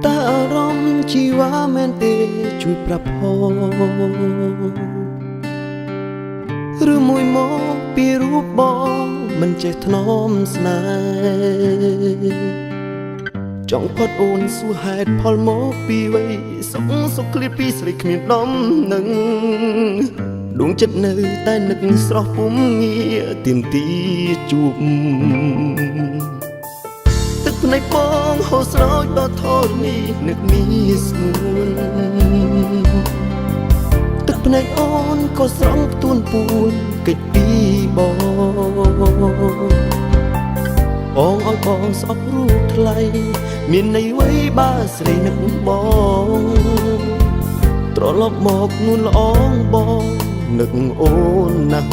តែអារម្មណ៍ជីវ៉ាមែនទេជួយប្រាប់ផងឬមួយមកពីរូបបងមិនចេះថ្នមស្នេហ៍ចង់ផុតអូនសួរហេតុផលមកពីវ័យសុខឃ្លាតពីស្រីគ្មានដំនឹងដួងចិត្តនៅតែនឹកស្រស់ពុំងារទៀមទីជួបទឹកភ្នែកបងហូរស្រោចដល់ធរនេះនឹកមានស្នួនទឹកភ្នែកអូនក៏ស្រង់ទួនពួនកិច្ចពីបងឲ្យបងស្អប់រូបថ្លៃមានន័យអ្វីបើស្រីនឹកបងត្រឡប់មកនួនល្អងបងនឹកអូនណាស់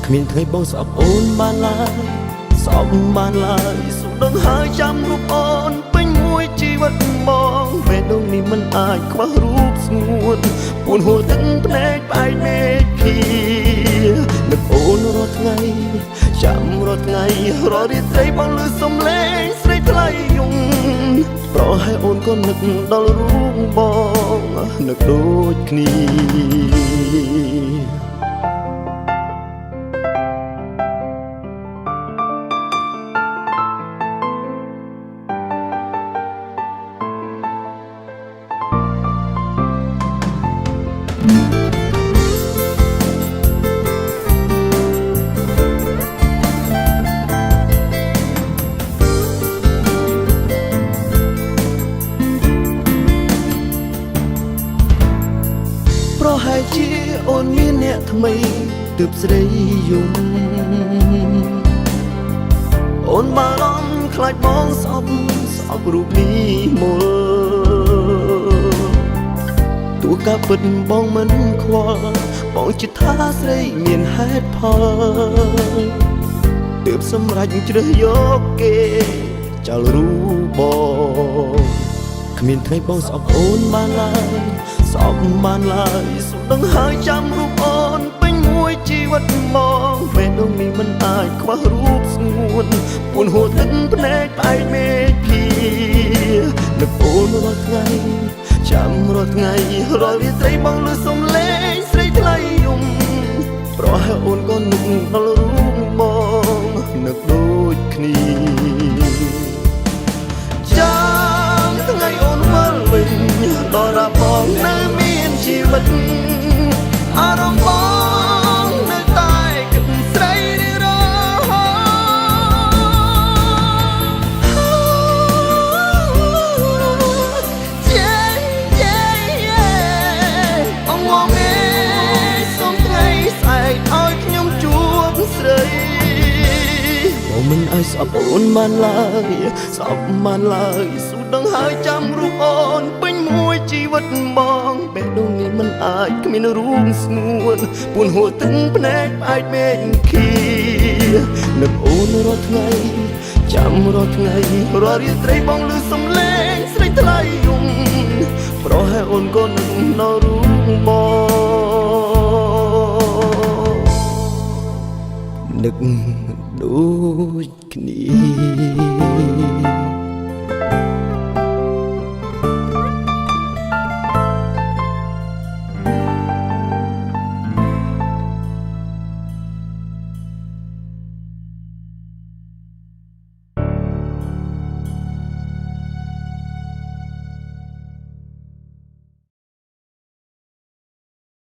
គ្មានថ្ងៃបងស្អប់អូនបានឡើយស្អប់បានឡើយសុខដឹងហើយចាំរូបអូនពេញមួយជីវិតបងបេះដូងនេះមិនអាចខ្វះរូបស្ងួនពួនហួរទឹកភ្នែកផ្អែកមេឃភីនឹកអូនរាល់ថ្ងៃចាំរាល់ថ្ងៃរាល់រាត្រីបងលឺសំឡេងស្រីថ្លៃយំប្រហែលអូនក៏នឹកដល់រូបបងនឹកដូចគ្នាប្រហែលជាអូនមានអ្នកថ្មីទើបស្រីយំអូនបារម្ភខ្លាចបងស្អប់រូបនេះមុលទោះការពិតបងមិនខ្វល់បងជិតថាស្រីមានហេតុផលទើបសម្រេចជ្រើសយកគេចោលរូបបងគ្មានថ្ងៃបងស្អប់អូនបានឡើយស្អប់បានឡើយសុខដឹងហើយចាំរូបអូនពេញមួយជីវិតបងបេះដូងនេះមិនអាចខ្វះរូបស្ងួនពួនហួរទឹកភ្នែកផ្អែកមេឃភីនឹកអូនរាល់ថ្ងៃចាំរាល់ថ្ងៃរាល់រាត្រីបងលឺសំឡេងស្រីថ្លៃយំប្រហែលអូនក៏នឹកដល់រូបបងនឹកដូចគ្នាចាំថ្ងៃអូនវិលវិញដល់រាបងនៅមានជីវិតអារម្មណ៍បងនៅតែគិតស្រីរហូតអងងឯងសុំថ្ងៃស្អែកឲ្យខ្ញុំជួបស្រីបងមិនឲ្យស្អប់អូនបានឡើយស្អប់បានឡើយសុខដឹងហើយចាំរូបអូនពេញមួយជីវិតបងបេះដូងនេះមិនអាចគ្មានរូបស្ងួនពួនហួរទឹកភ្នែកផ្អែកមេឃខៀនឹកអូនរាល់ថ្ងៃចាំរាល់ថ្ងៃរាល់រាត្រីបងលឺសំឡេងស្រីថ្លៃយំប្រហែលអូនក៏នឹកដល់រូបបងនឹកដូចគ្នា